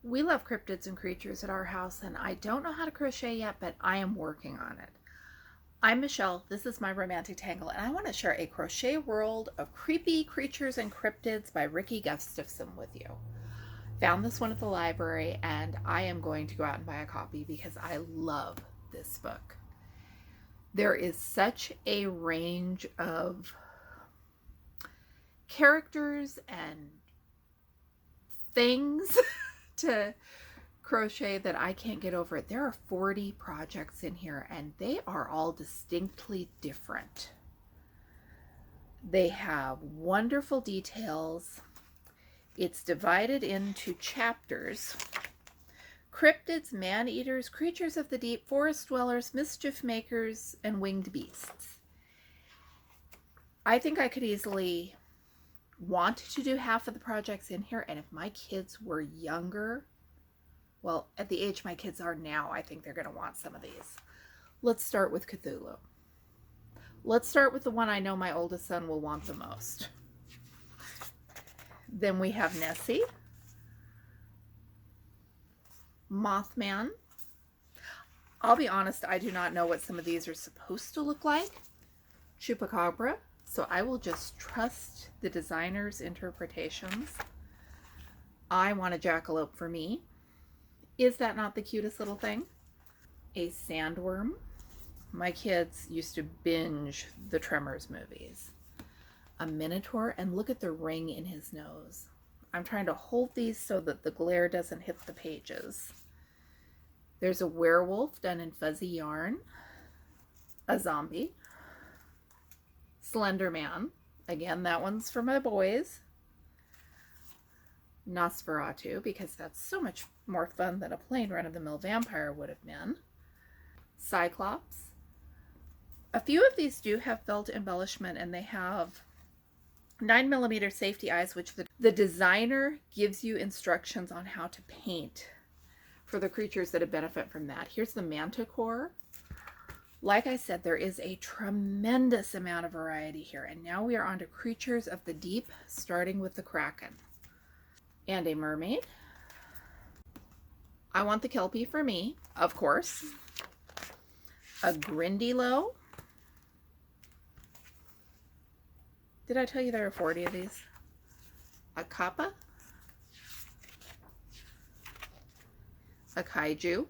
We love cryptids and creatures at our house, and I don't know how to crochet yet, but I am working on it. I'm Michelle, this is my romantic tangle, and I want to share a crochet world of creepy creatures and cryptids by Ricky Gustafson with you. Found this one at the library, and I am going to go out and buy a copy because I love this book. There is such a range of characters and things to crochet that I can't get over it. There are 40 projects in here and they are all distinctly different. They have wonderful details. It's divided into chapters. Cryptids, man-eaters, creatures of the deep, forest dwellers, mischief makers, and winged beasts. I think I could easily want to do half of the projects in here, and if my kids were younger, well, at the age my kids are now, I think they're going to want some of these. Let's start with Cthulhu. Let's start with the one I know my oldest son will want the most. Then we have Nessie, Mothman. I'll be honest, I do not know what some of these are supposed to look like. Chupacabra. So I will just trust the designer's interpretations. I want a jackalope for me. Is that not the cutest little thing? A sandworm. My kids used to binge the Tremors movies. A minotaur, and look at the ring in his nose. I'm trying to hold these so that the glare doesn't hit the pages. There's a werewolf done in fuzzy yarn. A zombie. Slender Man. Again, that one's for my boys. Nosferatu, because that's so much more fun than a plain run-of-the-mill vampire would have been. Cyclops. A few of these do have felt embellishment, and they have 9mm safety eyes, which the designer gives you instructions on how to paint for the creatures that benefit from that. Here's the Manticore. Like I said, there is a tremendous amount of variety here, and now we are on to creatures of the deep, starting with the Kraken. And a mermaid. I want the Kelpie for me, of course. A Grindylow. Did I tell you there are 40 of these? A Kappa. A Kaiju.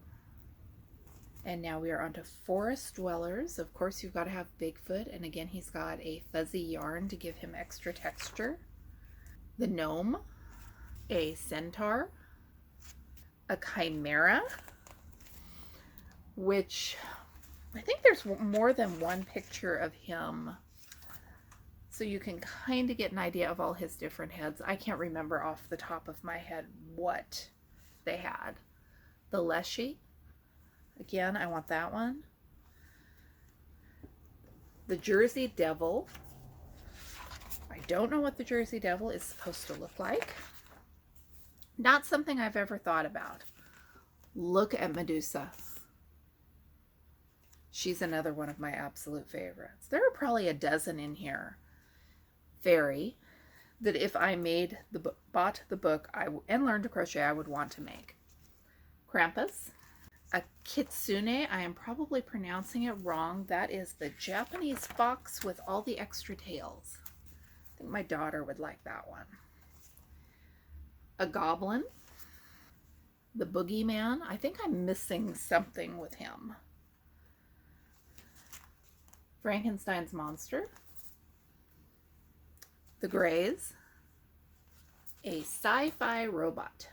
And now we are on to forest dwellers. Of course, you've got to have Bigfoot. And again, he's got a fuzzy yarn to give him extra texture. The gnome. A centaur. A chimera. Which I think there's more than one picture of him. So you can kind of get an idea of all his different heads. I can't remember off the top of my head what they had. The Leshy. Again, I want that one. The Jersey Devil. I don't know what the Jersey Devil is supposed to look like. Not something I've ever thought about. Look at Medusa. She's another one of my absolute favorites. There are probably a dozen in here. Fairy, that if I bought the book and learned to crochet, I would want to make. Krampus. A kitsune, I am probably pronouncing it wrong. That is the Japanese fox with all the extra tails. I think my daughter would like that one. A goblin. The boogeyman. I think I'm missing something with him. Frankenstein's monster. The Greys. A sci-fi robot.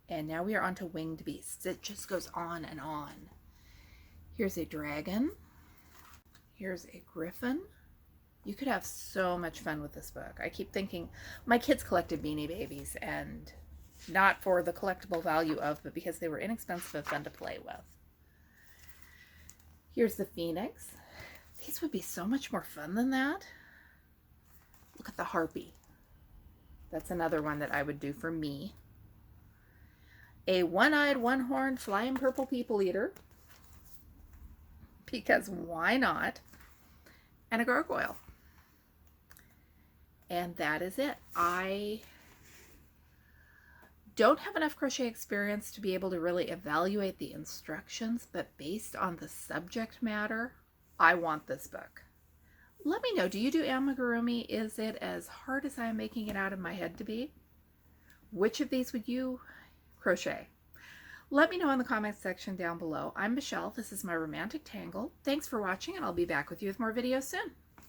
And now we are on to winged beasts. It just goes on and on. Here's a dragon. Here's a griffin. You could have so much fun with this book. I keep thinking, my kids collected Beanie Babies, and not for the collectible value of, but because they were inexpensive and fun to play with. Here's the phoenix. These would be so much more fun than that. Look at the harpy. That's another one that I would do for me. A one-eyed, one-horned, flying purple people eater. Because why not? And a gargoyle. And that is it. I don't have enough crochet experience to be able to really evaluate the instructions, but based on the subject matter, I want this book. Let me know, do you do amigurumi? Is it as hard as I'm making it out of my head to be? Which of these would you crochet? Let me know in the comments section down below. I'm Michelle. This is my Romantic Tangle. Thanks for watching, and I'll be back with you with more videos soon.